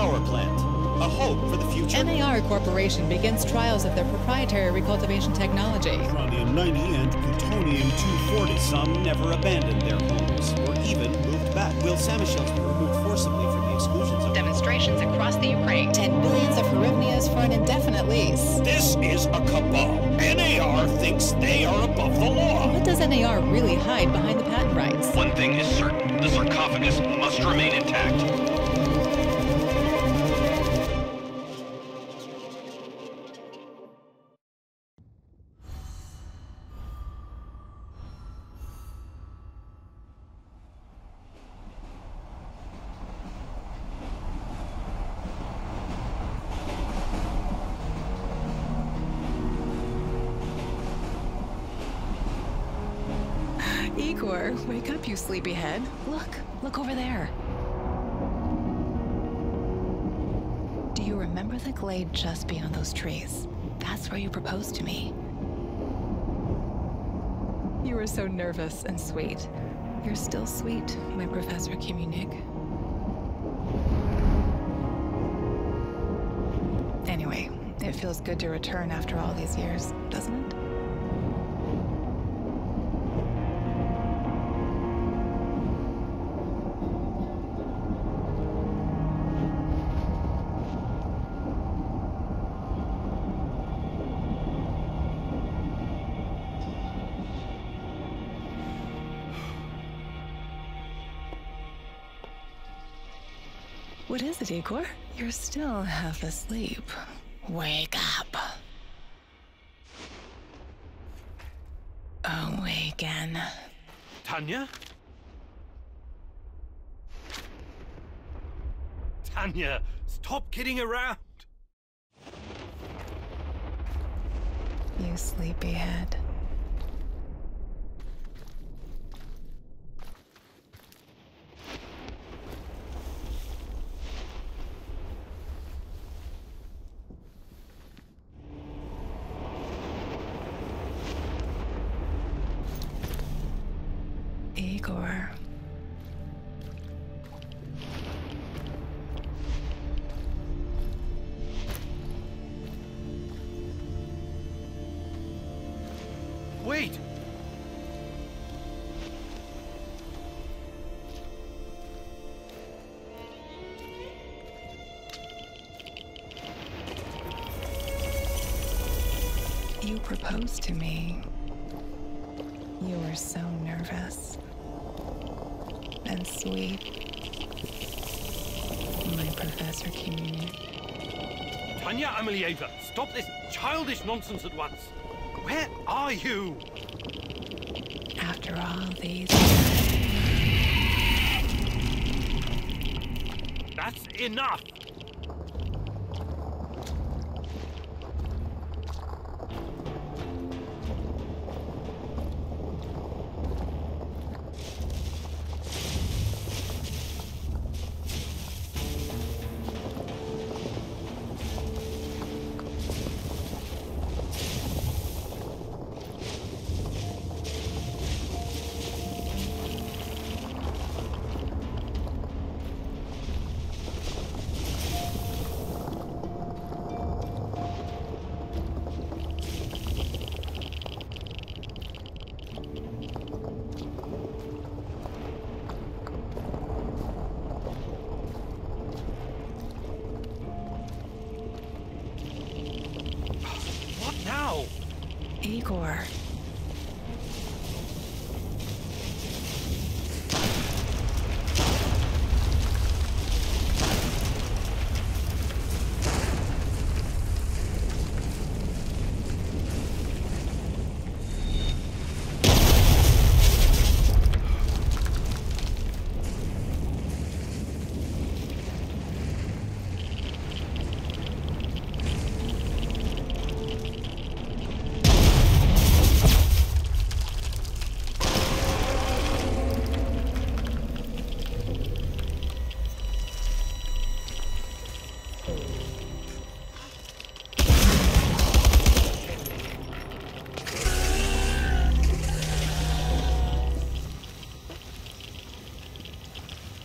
power plant. A hope for the future. NAR Corporation begins trials of their proprietary recultivation technology. Uranium-90 and plutonium-240. Some never abandoned their homes, or even moved back. Will Samoshells be removed forcibly from the exclusion zone? Demonstrations across the Ukraine. 10 billions of hryvnias for an indefinite lease. This is a cabal. NAR thinks they are above the law. What does NAR really hide behind the patent rights? One thing is certain, the sarcophagus must remain intact. Igor, wake up, you sleepyhead. Look over there. Do you remember the glade just beyond those trees? That's where you proposed to me. You were so nervous and sweet. You're still sweet, my Professor Communic. Anyway, it feels good to return after all these years, doesn't it? What is it, Igor? You're still half asleep. Wake up. Awaken. Tanya? Tanya, stop kidding around. You sleepyhead. Igor. Wait! You proposed to me. You were so nervous and sweet, my Professor Communic. Tanya Amelieva, stop this childish nonsense at once. Where are you? After all these That's enough! Igor.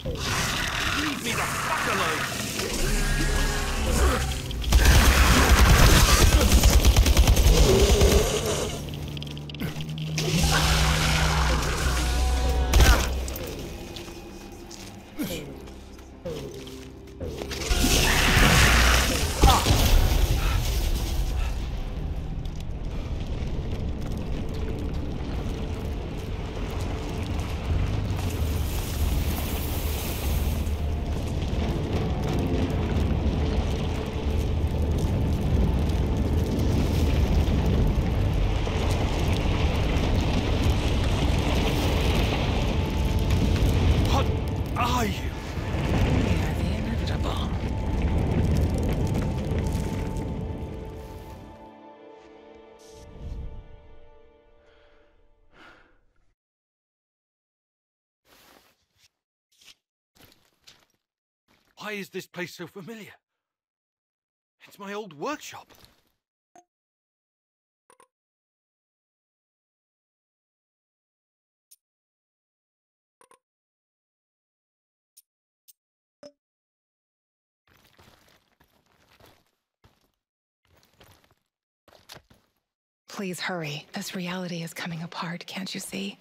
Leave me the fuck alone! Why is this place so familiar? It's my old workshop. Please hurry. This reality is coming apart, can't you see?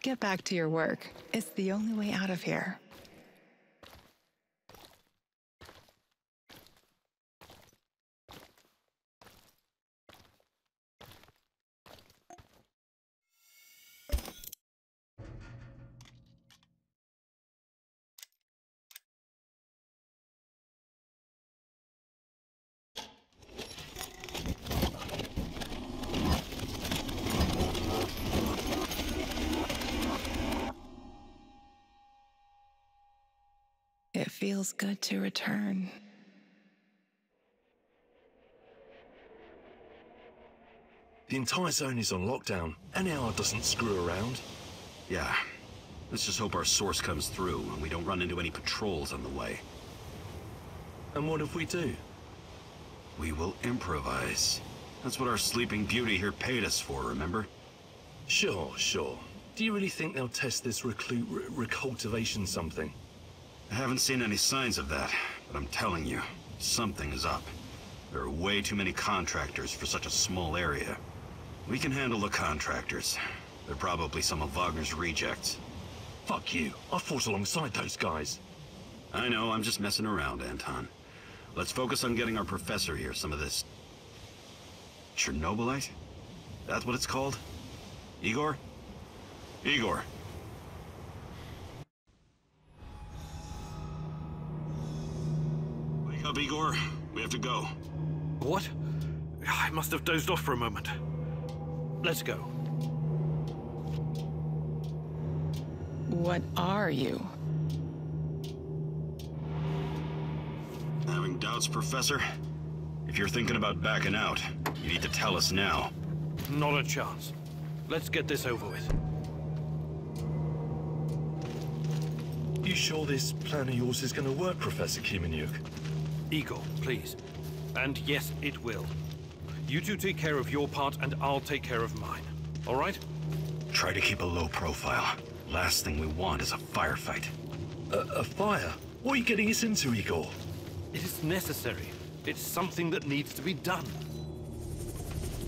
Get back to your work. It's the only way out of here. It feels good to return. The entire zone is on lockdown. NAR doesn't screw around. Yeah. Let's just hope our source comes through and we don't run into any patrols on the way. And what if we do? We will improvise. That's what our Sleeping Beauty here paid us for, remember? Sure. Do you really think they'll test this recultivation something? I haven't seen any signs of that, but I'm telling you, something is up. There are way too many contractors for such a small area. We can handle the contractors. They're probably some of Wagner's rejects. Fuck you. I fought alongside those guys. I know, I'm just messing around, Anton. Let's focus on getting our professor here some of this... Chernobylite? That's what it's called? Igor? Igor. Wake up, Igor. We have to go. What? I must have dozed off for a moment. Let's go. What are you? Having doubts, Professor? If you're thinking about backing out, you need to tell us now. Not a chance. Let's get this over with. You sure this plan of yours is going to work, Professor Kimenyuk? Igor, please. And yes, it will. You two take care of your part, and I'll take care of mine. All right? Try to keep a low profile. Last thing we want is a firefight. A fire? What are you getting us into, Igor? It is necessary. It's something that needs to be done.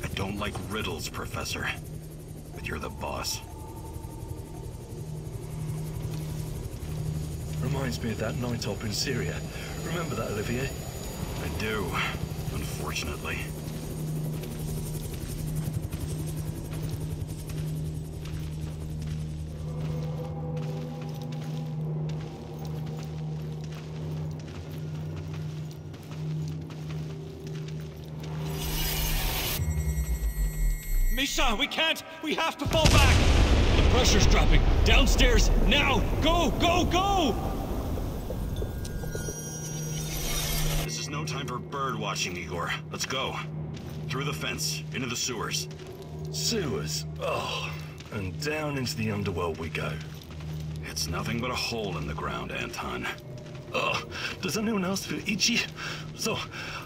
I don't like riddles, Professor. But you're the boss. Reminds me of that night op in Syria. Remember that, Olivier? I do, unfortunately. Misha, we can't! We have to fall back! The pressure's dropping. Downstairs, now! Go, go, go! This is no time for bird watching, Igor. Let's go. Through the fence, into the sewers. Sewers? Oh, and down into the underworld we go. It's nothing but a hole in the ground, Anton. Oh, does anyone else feel itchy? So,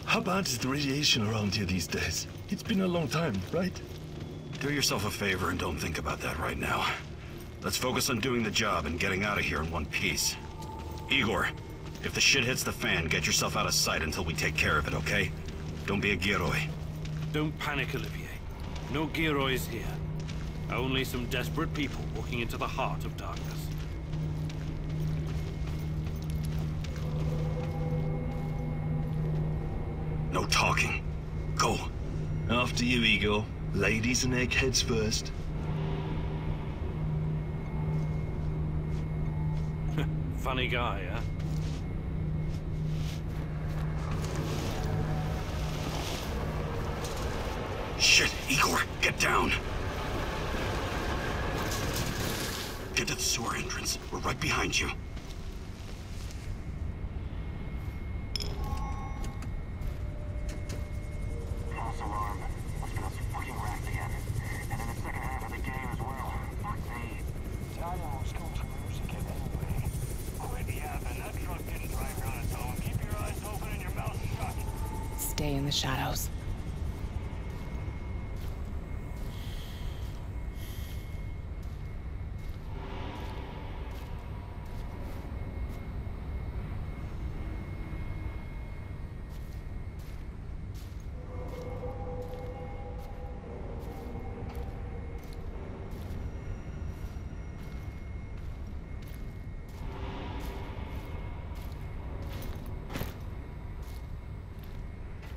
how bad is the radiation around here these days? It's been a long time, right? Do yourself a favor and don't think about that right now. Let's focus on doing the job and getting out of here in one piece. Igor, if the shit hits the fan, get yourself out of sight until we take care of it, okay? Don't be a Gieroi. Don't panic, Olivier. No Giroids here. Only some desperate people walking into the heart of darkness. No talking. Go. After you, Igor. Ladies and eggheads first. Funny guy, huh? Shit, Igor, get down. Get to the sewer entrance. We're right behind you. False alarm. Let's get us fucking wrecked again. And in the second half of the game as well. Fuck me. Dino's going to lose again anyway. Quit yapping. That truck didn't drive on its own. Keep your eyes open and your mouth shut. Stay in the shadows.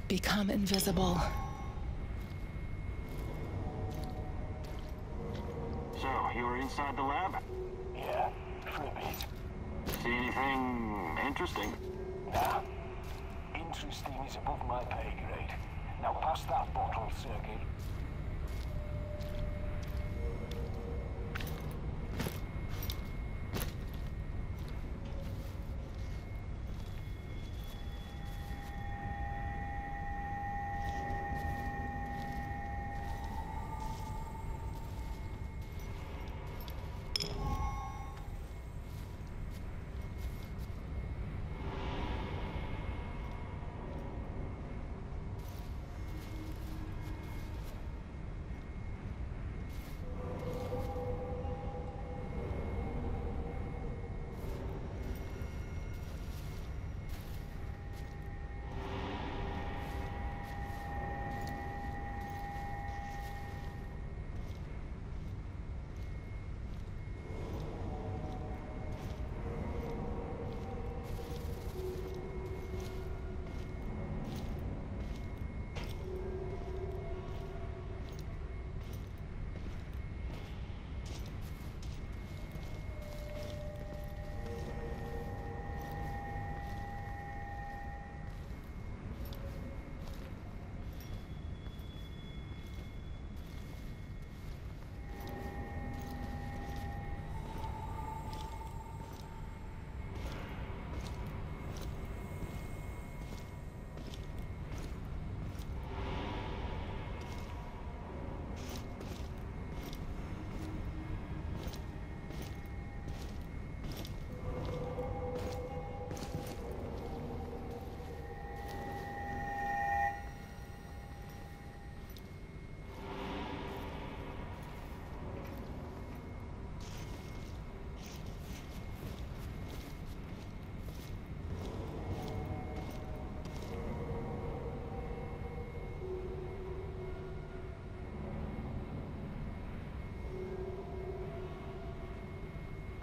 Become invisible. So, you were inside the lab? Yeah, for a bit. See anything interesting? Nah. Interesting is above my pay grade. Now pass that bottle, Sergey.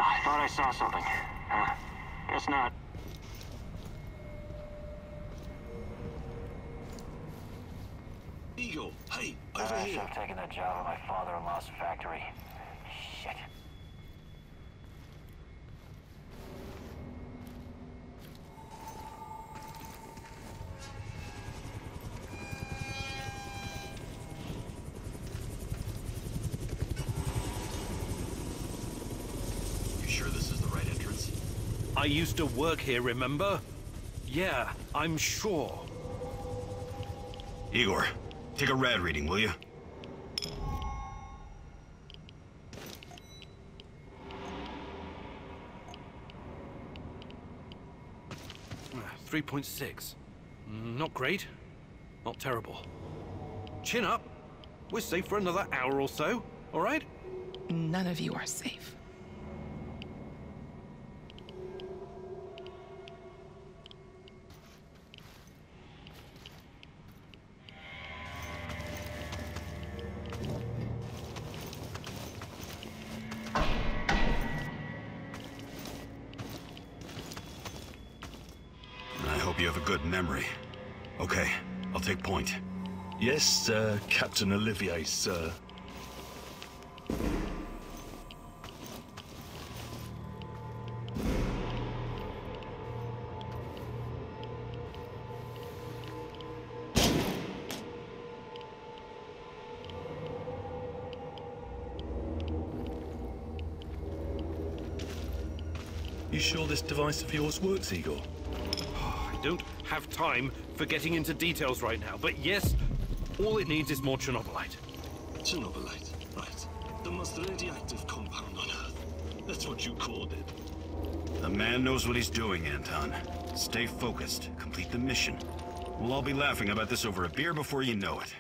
I thought I saw something. Guess not. Eagle, hey, over I here. should have taken that job at my father-in-law's factory. Shit. You sure this is the right entrance? I used to work here, remember? Yeah, I'm sure. Igor, take a rad reading, will you? Uh, 3.6. Not great. Not terrible. Chin up. We're safe for another hour or so, all right? None of you are safe. I hope you have a good memory. Okay, take point. Yes, Captain Olivier, sir. You sure this device of yours works, Igor? I don't have time for getting into details right now, but yes, all it needs is more Chernobylite. Chernobylite, right. The most radioactive compound on Earth. That's what you called it. The man knows what he's doing, Anton. Stay focused. Complete the mission. We'll all be laughing about this over a beer before you know it.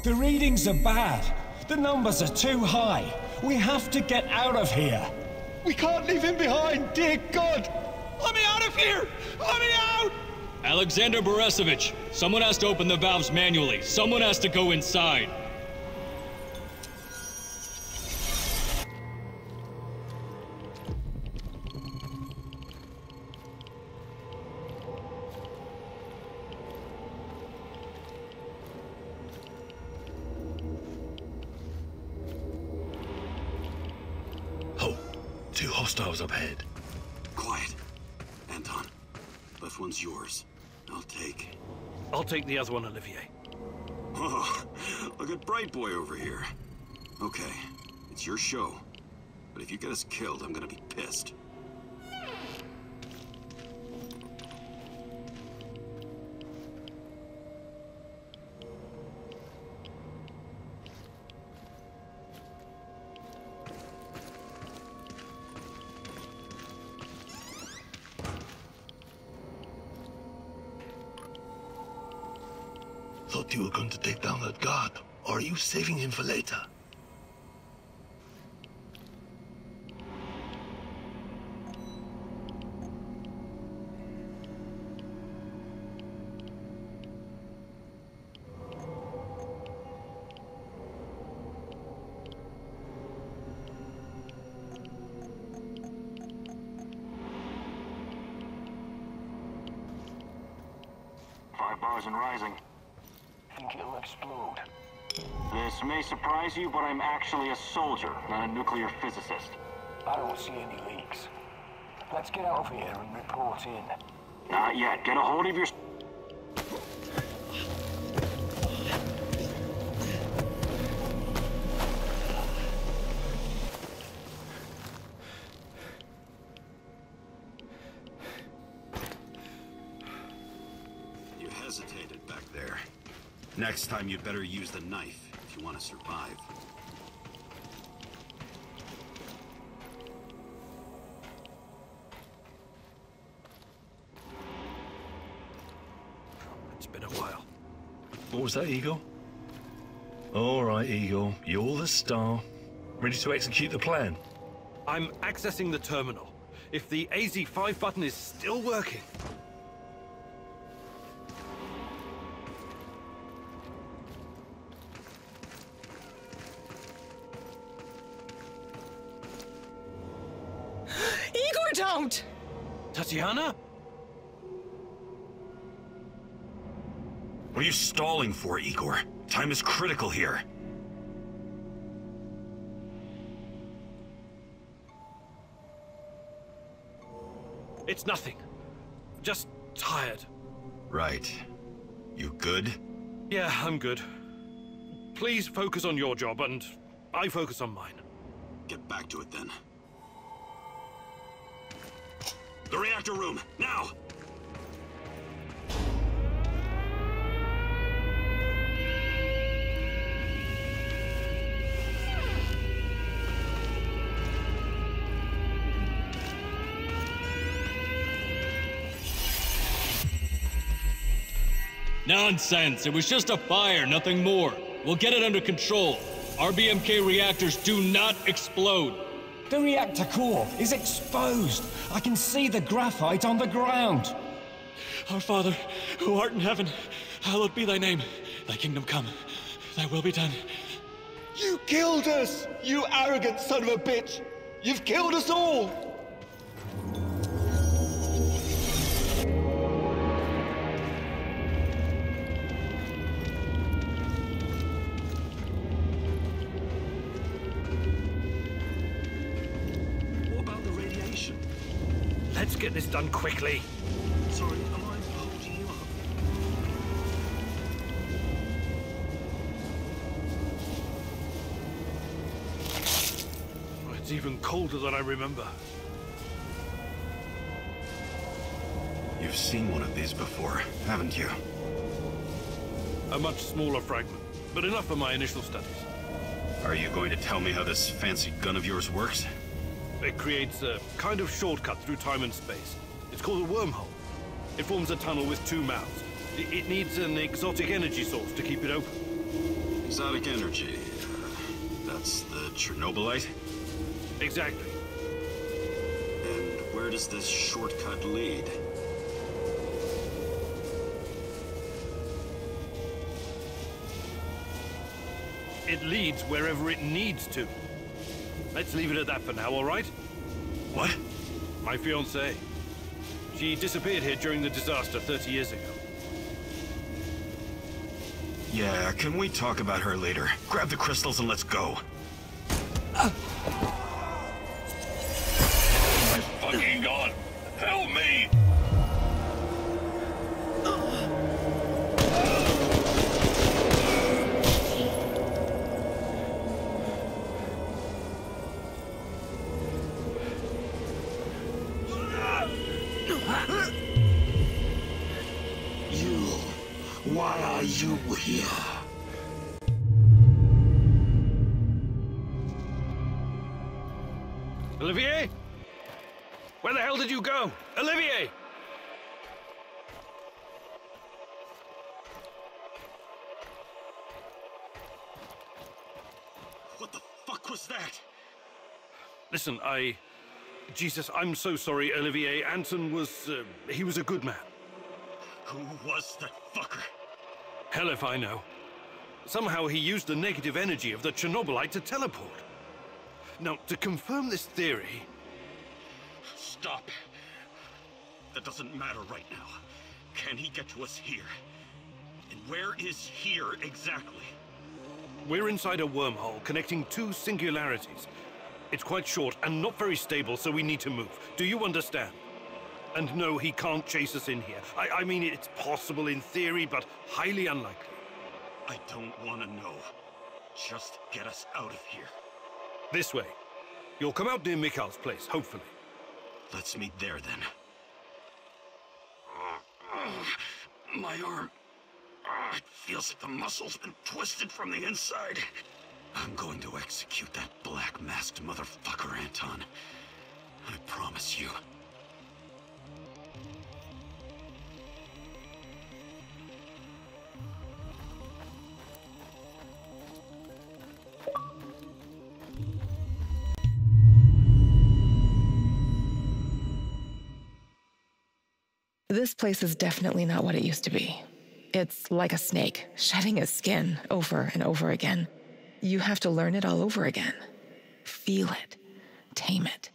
The readings are bad. The numbers are too high. We have to get out of here. We can't leave him behind, dear God! Let me out of here! Let me out! Alexander Borisovich, someone has to open the valves manually. Someone has to go inside. Oh, 2 hostiles up ahead. Quiet. Anton, left one's yours. I'll take the other one, Olivier. Oh, look at Bright Boy over here. Okay, it's your show. But if you get us killed, I'm gonna be pissed. Thought you were going to take down that guard. Or are you saving him for later? Five bars and rising. Think it'll explode. This may surprise you, but I'm actually a soldier, not a nuclear physicist. I don't see any leaks. Let's get out of here and report in. Not yet. Get a hold of your... You hesitated back there. Next time you'd better use the knife if you want to survive. It's been a while. What was that, Eagle? All right, Eagle. You're the star. Ready to execute the plan? I'm accessing the terminal. If the AZ5 button is still working... Igor, don't! Tatiana? What are you stalling for, Igor? Time is critical here. It's nothing. Just tired. Right. You good? Yeah, I'm good. Please focus on your job, and I focus on mine. Get back to it then. The reactor room, now! Nonsense! It was just a fire, nothing more. We'll get it under control. RBMK reactors do not explode. The reactor core is exposed. I can see the graphite on the ground. Our Father, who art in heaven, hallowed be thy name. Thy kingdom come. Thy will be done. You killed us! You arrogant son of a bitch! You've killed us all! What about the radiation? Let's get this done quickly. Sorry, am I holding you up? It's even colder than I remember. You've seen one of these before, haven't you? A much smaller fragment, but enough for my initial studies. Are you going to tell me how this fancy gun of yours works? It creates a kind of shortcut through time and space. It's called a wormhole. It forms a tunnel with two mouths. It needs an exotic energy source to keep it open. Exotic energy. That's the Chernobylite? Exactly. And where does this shortcut lead? It leads wherever it needs to. Let's leave it at that for now, all right? What? My fiancée. She disappeared here during the disaster 30 years ago. Yeah, can we talk about her later? Grab the crystals and let's go. My fucking god! Help me! Why are you here? Olivier? Where the hell did you go? Olivier! What the fuck was that? Listen, Jesus, I'm so sorry, Olivier. Anton was, he was a good man. Who was that fucker? Hell if I know. Somehow he used the negative energy of the Chernobylite to teleport. Now, to confirm this theory... Stop. That doesn't matter right now. Can he get to us here? And where is here exactly? We're inside a wormhole connecting two singularities. It's quite short and not very stable, so we need to move. Do you understand? And no, he can't chase us in here. I mean, it's possible in theory, but highly unlikely. I don't want to know. Just get us out of here. This way. You'll come out near Mikhail's place, hopefully. Let's meet there, then. My arm. It feels like the muscle's been twisted from the inside. I'm going to execute that black-masked motherfucker, Anton. I promise you. This place is definitely not what it used to be. It's like a snake, shedding its skin over and over again. You have to learn it all over again. Feel it. Tame it.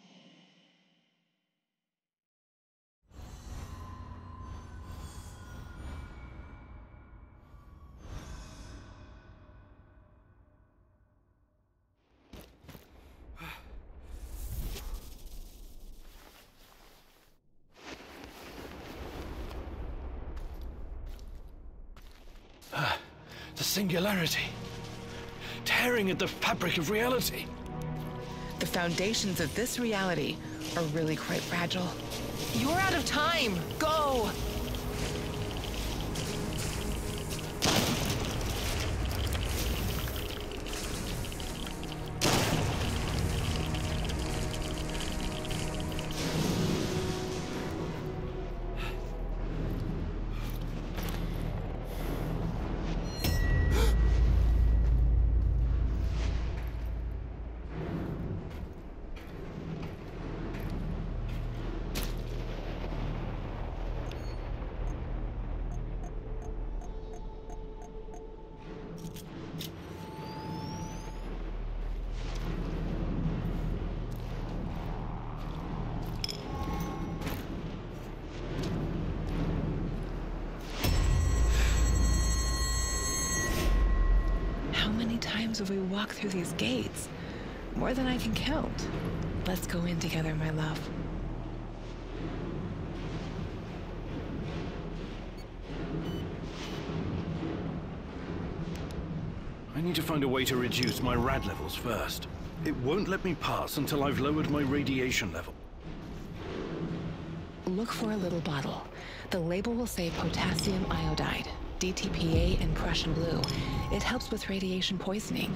The singularity. Tearing at the fabric of reality. The foundations of this reality are really quite fragile. You're out of time! Go! times have we walked through these gates? More than I can count. Let's go in together, my love. I need to find a way to reduce my rad levels first. It won't let me pass until I've lowered my radiation level. Look for a little bottle. The label will say potassium iodide, DTPA and Prussian blue. It helps with radiation poisoning.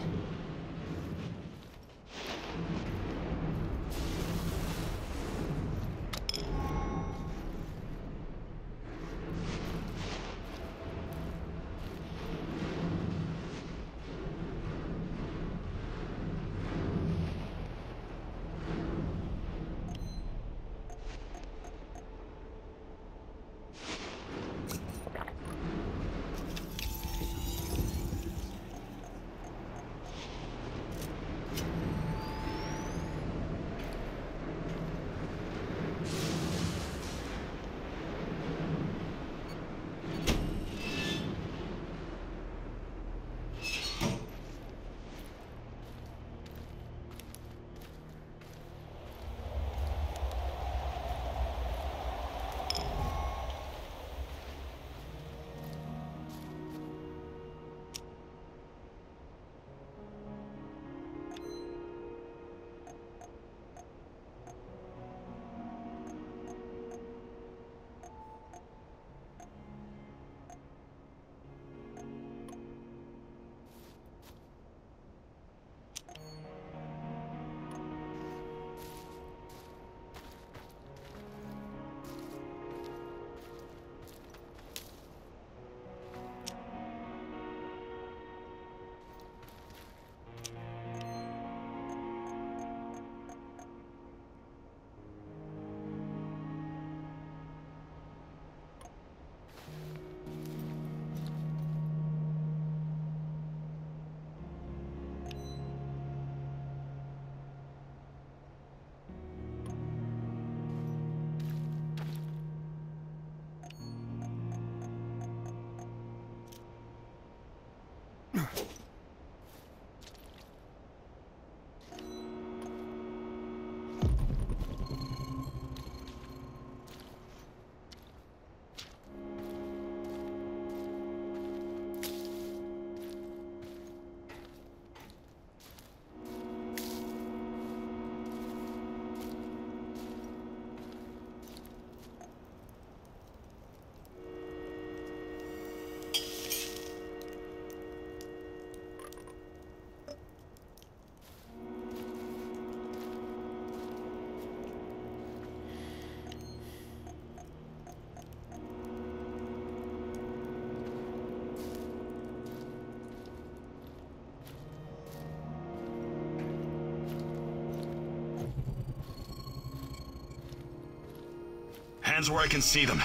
Hands where I can see them.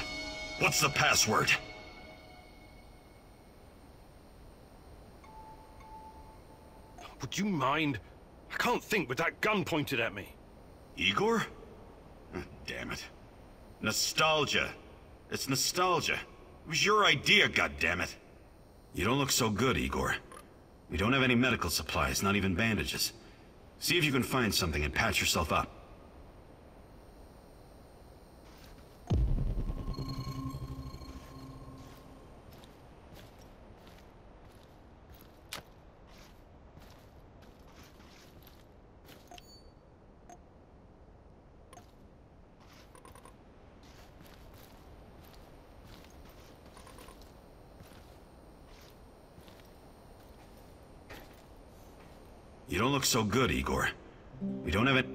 What's the password? Would you mind? I can't think with that gun pointed at me. Igor? Damn it. Nostalgia. It's nostalgia. It was your idea, goddammit. You don't look so good, Igor. We don't have any medical supplies, not even bandages. See if you can find something and patch yourself up. You don't look so good, Igor. We don't have it.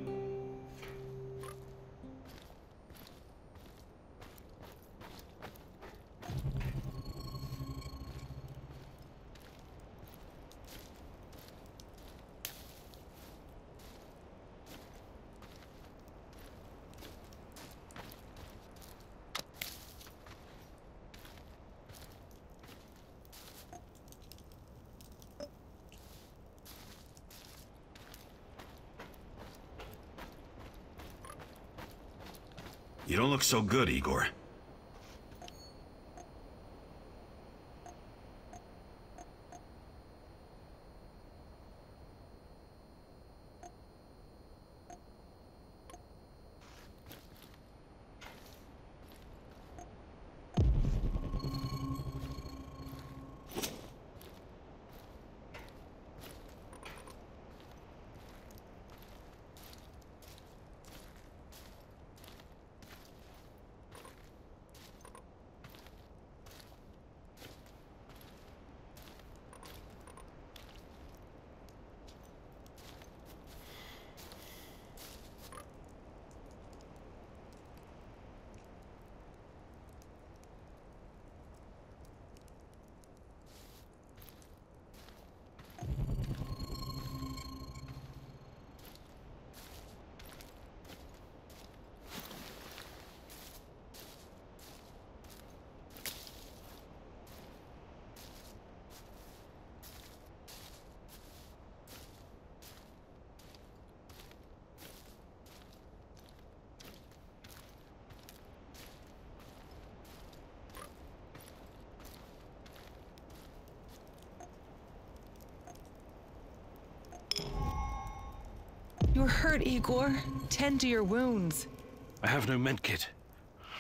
You don't look so good, Igor. You're hurt, Igor. Tend to your wounds. I have no medkit.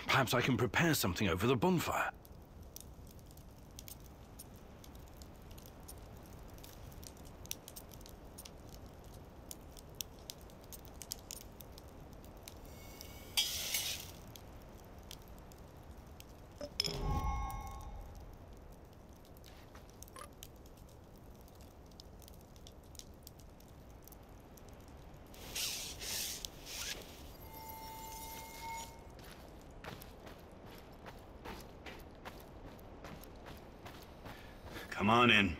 Perhaps I can prepare something over the bonfire. Come on in.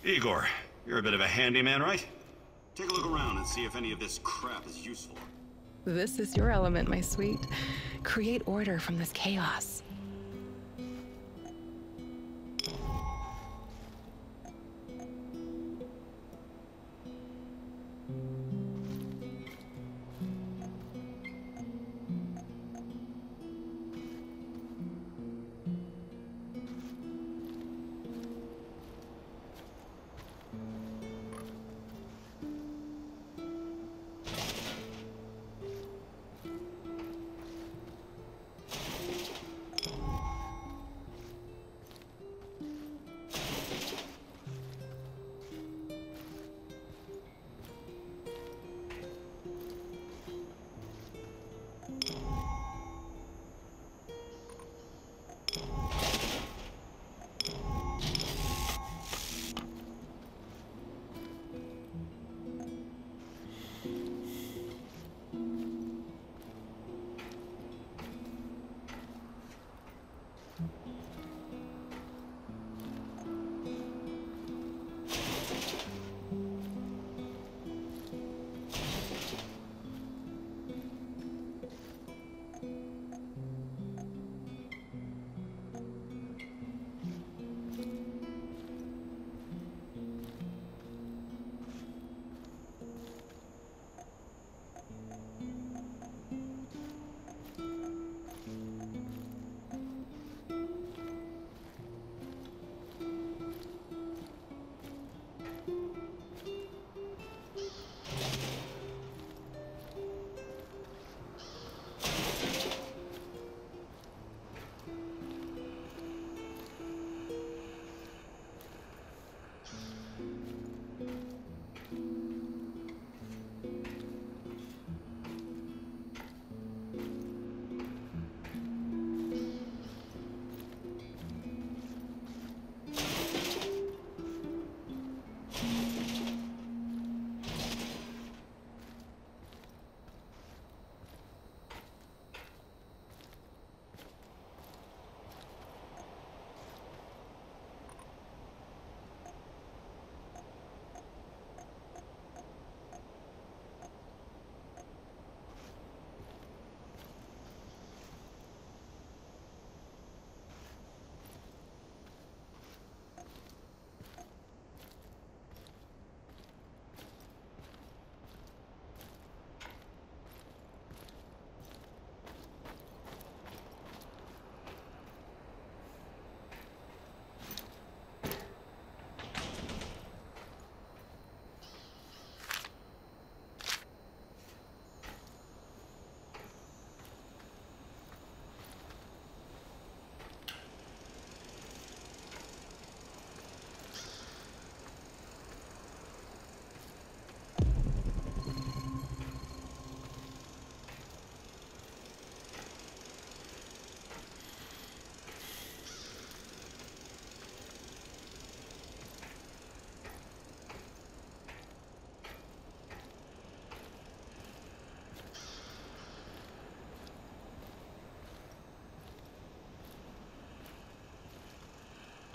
Igor, you're a bit of a handyman, right? Take a look around and see if any of this crap is useful. This is your element, my sweet. Create order from this chaos.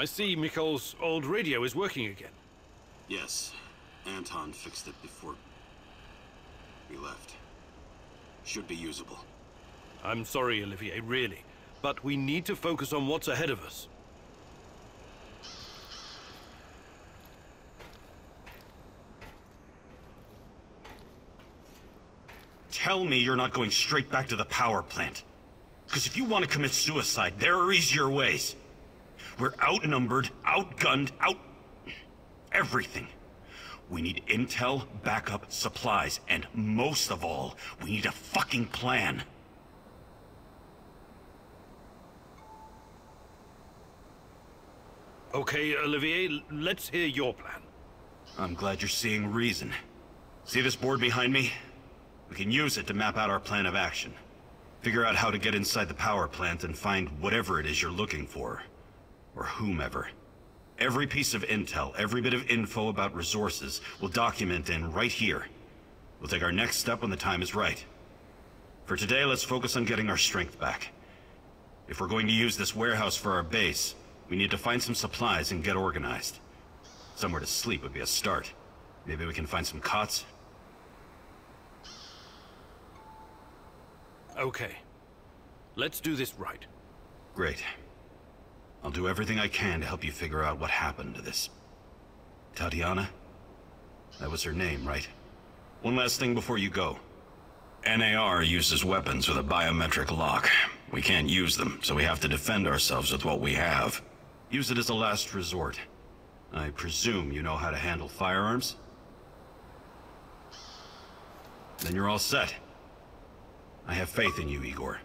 I see Mikol's old radio is working again. Yes, Anton fixed it before we left. Should be usable. I'm sorry, Olivier, really. But we need to focus on what's ahead of us. Tell me you're not going straight back to the power plant. Because if you want to commit suicide, there are easier ways. We're outnumbered, outgunned, everything. We need intel, backup, supplies, and most of all, we need a fucking plan. Okay, Olivier, let's hear your plan. I'm glad you're seeing reason. See this board behind me? We can use it to map out our plan of action. Figure out how to get inside the power plant and find whatever it is you're looking for. Or whomever. Every piece of intel, every bit of info about resources, we'll document in right here. We'll take our next step when the time is right. For today, let's focus on getting our strength back. If we're going to use this warehouse for our base, we need to find some supplies and get organized. Somewhere to sleep would be a start. Maybe we can find some cots? Okay. Let's do this right. Great. I'll do everything I can to help you figure out what happened to this... Tatiana? That was her name, right? One last thing before you go. NAR uses weapons with a biometric lock. We can't use them, so we have to defend ourselves with what we have. Use it as a last resort. I presume you know how to handle firearms? Then you're all set. I have faith in you, Igor.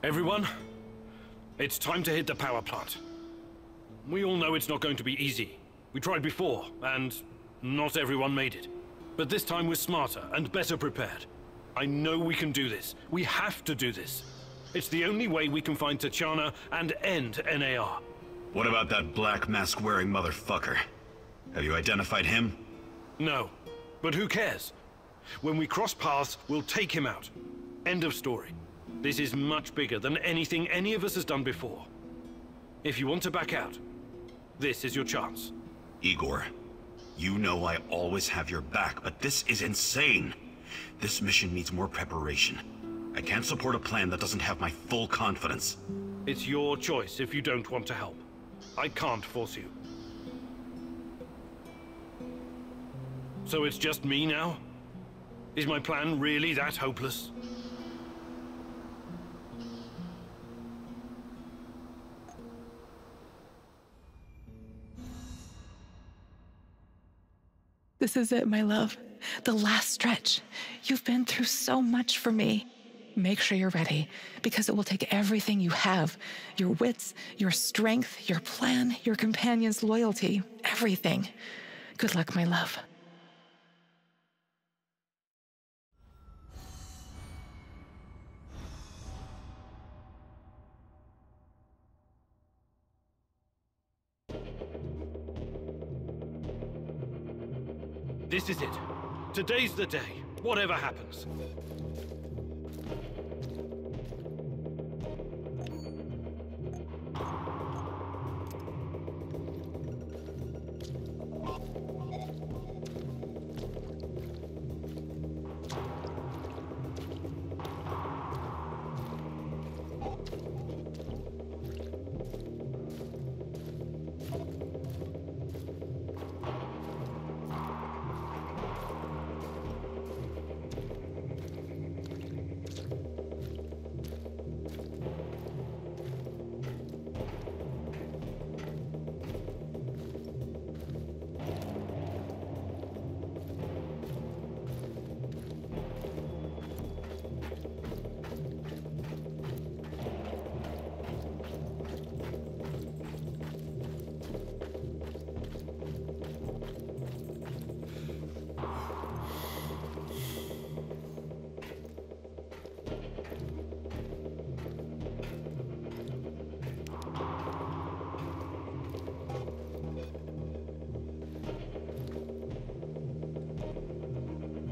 Everyone, it's time to hit the power plant. We all know it's not going to be easy. We tried before, and not everyone made it. But this time we're smarter and better prepared. I know we can do this. We have to do this. It's the only way we can find Tatiana and end NAR. What about that black mask-wearing motherfucker? Have you identified him? No, but who cares? When we cross paths, we'll take him out. End of story. This is much bigger than anything any of us has done before. If you want to back out, this is your chance. Igor, you know I always have your back, but this is insane. This mission needs more preparation. I can't support a plan that doesn't have my full confidence. It's your choice if you don't want to help. I can't force you. So it's just me now? Is my plan really that hopeless? This is it, my love. The last stretch. You've been through so much for me. Make sure you're ready, because it will take everything you have. Your wits, your strength, your plan, your companion's loyalty, everything. Good luck, my love. This is it. Today's the day, whatever happens.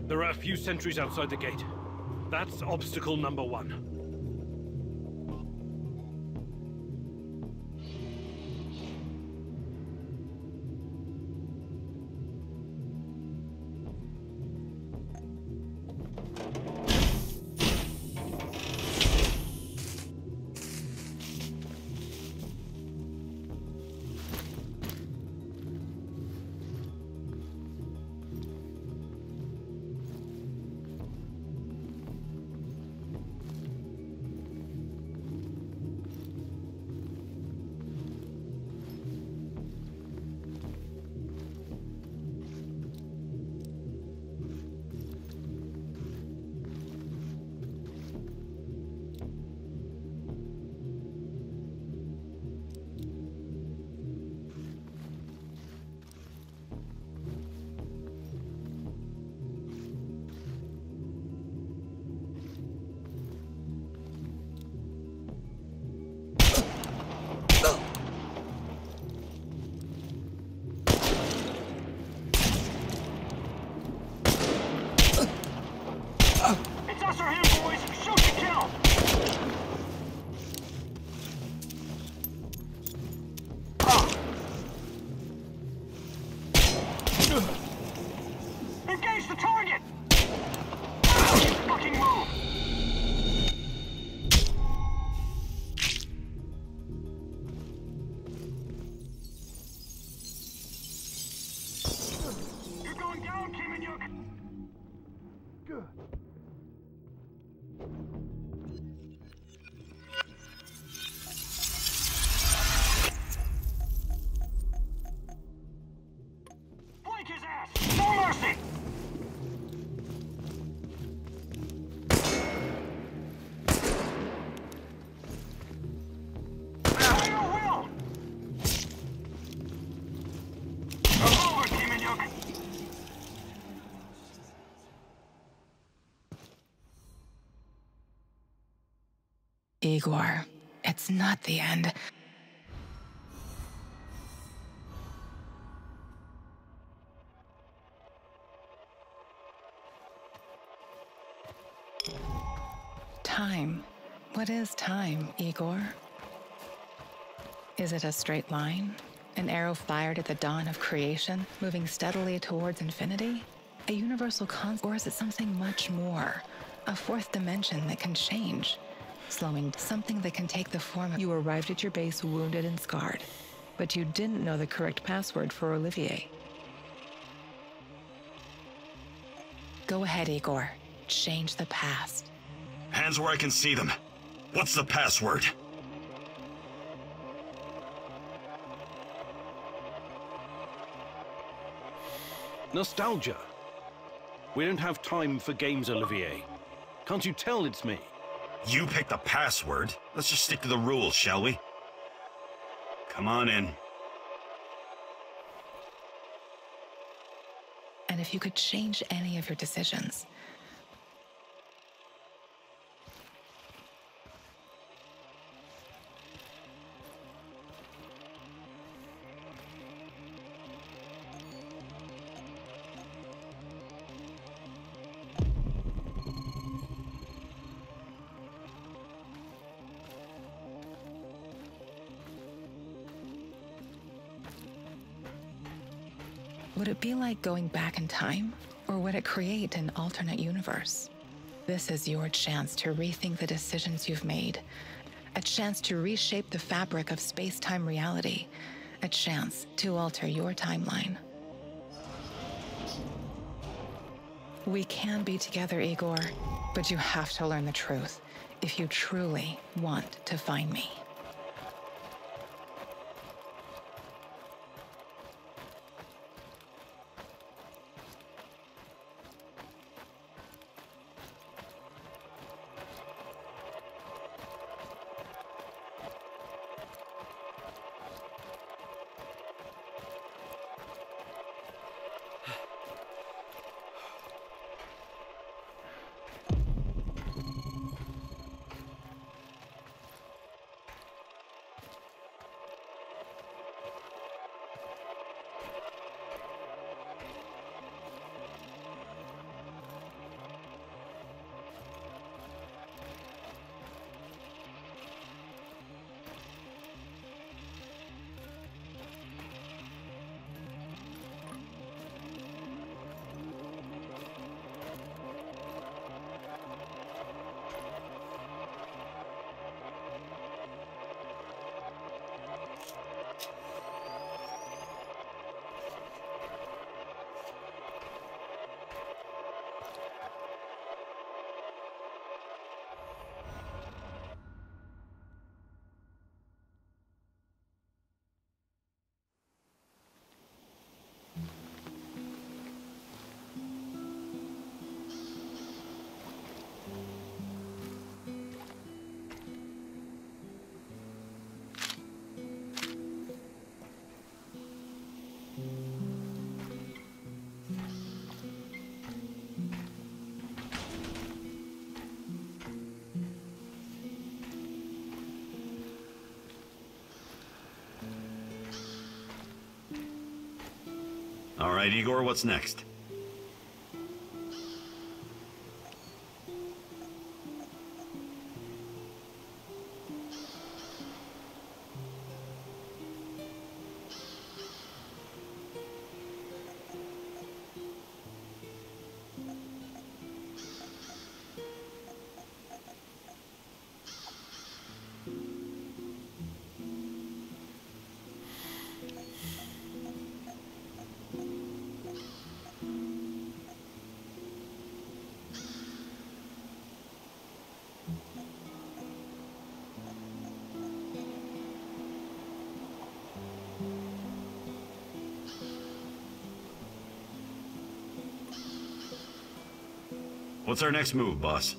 There are a few sentries outside the gate. That's obstacle number 1. It's us or him, boys! Shoot to kill! Engage the target! Fucking move! You're going down, Kim and Yuk! Good. Flank his ass! No mercy! Fire will! Over, Kim and Yuk! Igor, it's not the end. Time. What is time, Igor? Is it a straight line? An arrow fired at the dawn of creation, moving steadily towards infinity? A universal constant? Or is it something much more? A fourth dimension that can change? Slowing, something that can take the form of... You arrived at your base wounded and scarred, but you didn't know the correct password for Olivier. Go ahead, Igor. Change the past. Hands where I can see them. What's the password? Nostalgia. We don't have time for games, Olivier. Can't you tell it's me? You picked the password. Let's just stick to the rules, shall we? Come on in. And if you could change any of your decisions, would it be like going back in time? Or would it create an alternate universe? This is your chance to rethink the decisions you've made. A chance to reshape the fabric of space-time reality. A chance to alter your timeline. We can be together, Igor, but you have to learn the truth if you truly want to find me. All right, Igor, what's next? What's our next move, boss?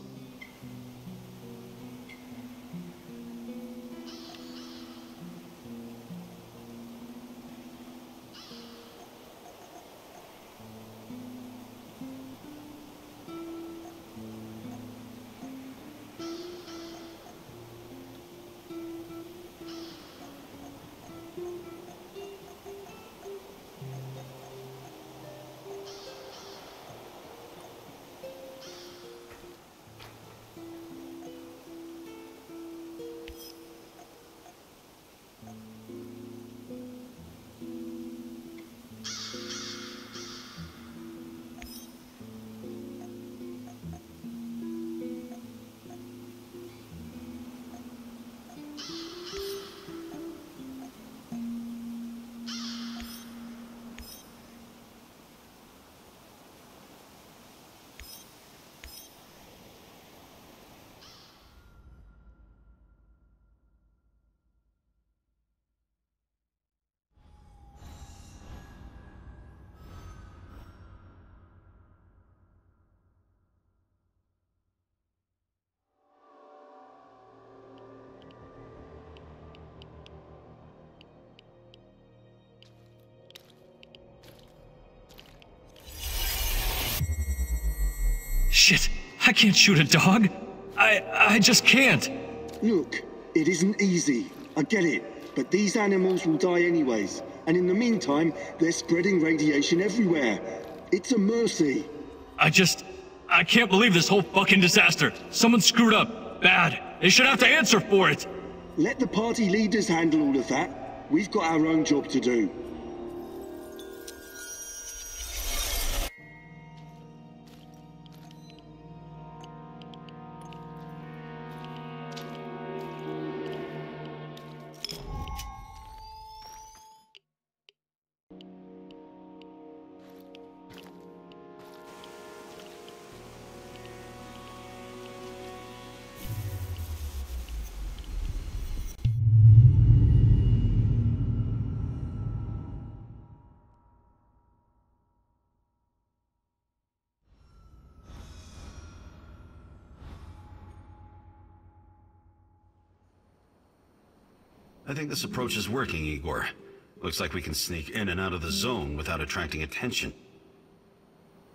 Shit, I can't shoot a dog. I just can't. Look, it isn't easy. I get it. But these animals will die anyways. And in the meantime, they're spreading radiation everywhere. It's a mercy. I can't believe this whole fucking disaster. Someone screwed up. Bad. They should have to answer for it. Let the party leaders handle all of that. We've got our own job to do. I think this approach is working, Igor. Looks like we can sneak in and out of the zone without attracting attention.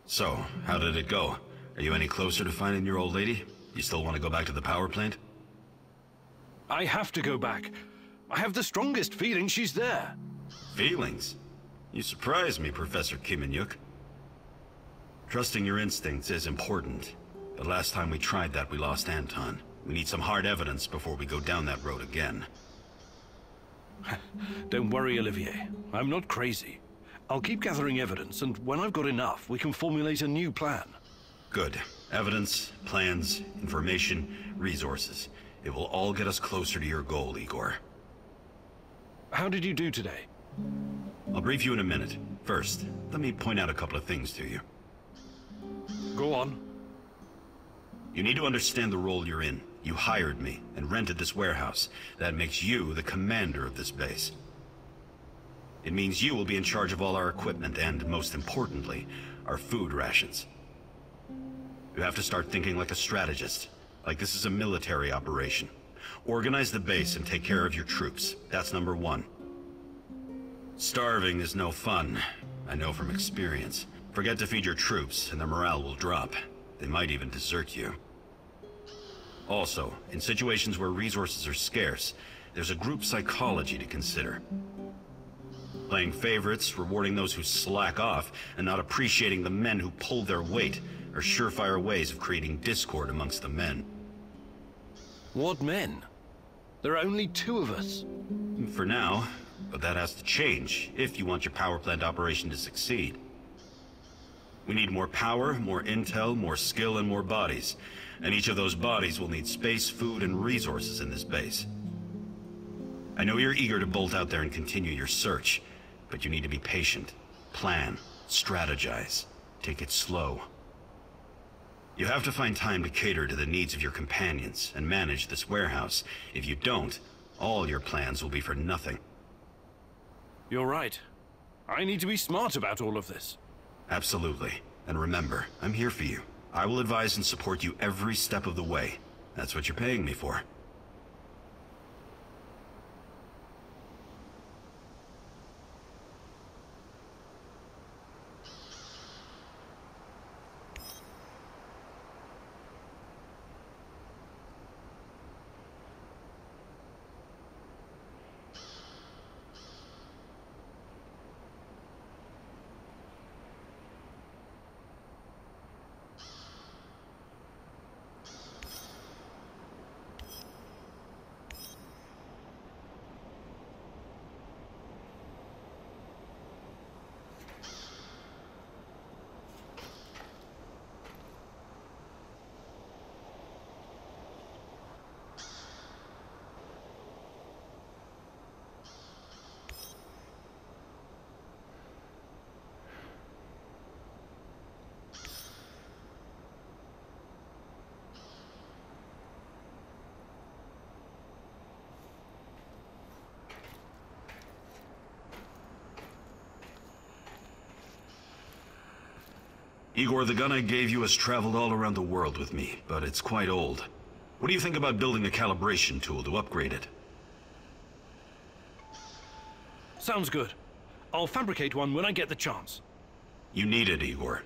So, how did it go? Are you any closer to finding your old lady? You still want to go back to the power plant? I have to go back. I have the strongest feeling she's there. Feelings? You surprise me, Professor Kiminyuk. Trusting your instincts is important, but last time we tried that, we lost Anton. We need some hard evidence before we go down that road again. Don't worry, Olivier. I'm not crazy. I'll keep gathering evidence, and when I've got enough, we can formulate a new plan. Good. Evidence, plans, information, resources. It will all get us closer to your goal, Igor. How did you do today? I'll brief you in a minute. First, let me point out a couple of things to you. Go on. You need to understand the role you're in. You hired me and rented this warehouse. That makes you the commander of this base. It means you will be in charge of all our equipment and, most importantly, our food rations. You have to start thinking like a strategist, like this is a military operation. Organize the base and take care of your troops. That's number one. Starving is no fun. I know from experience. Forget to feed your troops and their morale will drop. They might even desert you. Also, in situations where resources are scarce, there's a group psychology to consider. Playing favorites, rewarding those who slack off, and not appreciating the men who pull their weight are surefire ways of creating discord amongst the men. What men? There are only 2 of us. For now, but that has to change if you want your power plant operation to succeed. We need more power, more intel, more skill, and more bodies. And each of those bodies will need space, food, and resources in this base. I know you're eager to bolt out there and continue your search, but you need to be patient, plan, strategize, take it slow. You have to find time to cater to the needs of your companions and manage this warehouse. If you don't, all your plans will be for nothing. You're right. I need to be smart about all of this. Absolutely. And remember, I'm here for you. I will advise and support you every step of the way. That's what you're paying me for. Igor, the gun I gave you has traveled all around the world with me, but it's quite old. What do you think about building a calibration tool to upgrade it? Sounds good. I'll fabricate one when I get the chance. You need it, Igor.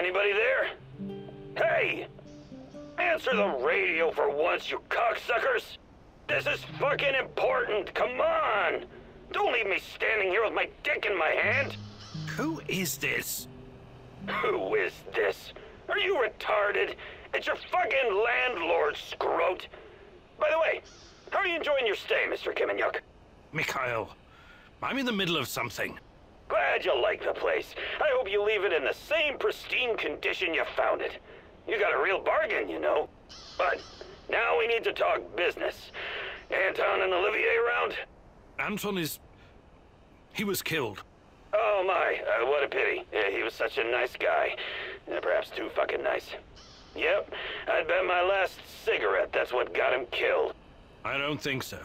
Anybody there? Hey! Answer the radio for once, you cocksuckers! This is fucking important, come on! Don't leave me standing here with my dick in my hand! Who is this? Who is this? Are you retarded? It's your fucking landlord, scrote! By the way, how are you enjoying your stay, Mr. Kiminyuk? Mikhail, I'm in the middle of something. Glad you like the place. I hope you leave it in the same pristine condition you found it. You got a real bargain, you know. But now we need to talk business. Anton and Olivier around? Anton is... he was killed. Oh my, what a pity. He was such a nice guy. Perhaps too fucking nice. Yep, I'd bet my last cigarette that's what got him killed. I don't think so.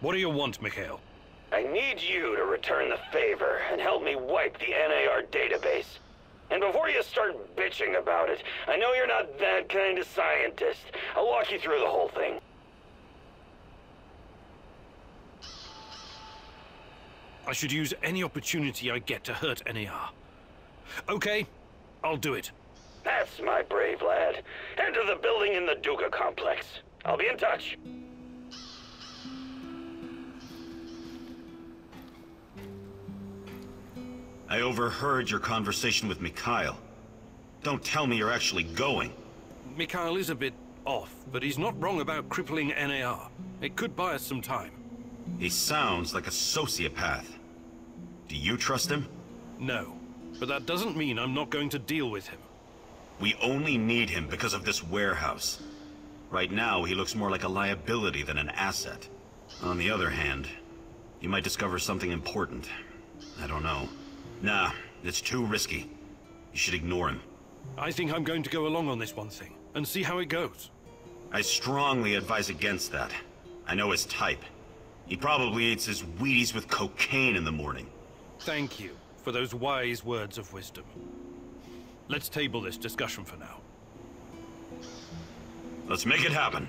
What do you want, Mikhail? I need you to return the favor and help me wipe the NAR database. And before you start bitching about it, I know you're not that kind of scientist. I'll walk you through the whole thing. I should use any opportunity I get to hurt NAR. Okay, I'll do it. That's my brave lad. Head to the building in the Duga complex. I'll be in touch. I overheard your conversation with Mikhail. Don't tell me you're actually going. Mikhail is a bit off, but he's not wrong about crippling NAR. It could buy us some time. He sounds like a sociopath. Do you trust him? No, but that doesn't mean I'm not going to deal with him. We only need him because of this warehouse. Right now, he looks more like a liability than an asset. On the other hand, he might discover something important. I don't know. Nah, it's too risky. You should ignore him. I think I'm going to go along on this one thing, and see how it goes. I strongly advise against that. I know his type. He probably eats his Wheaties with cocaine in the morning. Thank you for those wise words of wisdom. Let's table this discussion for now. Let's make it happen.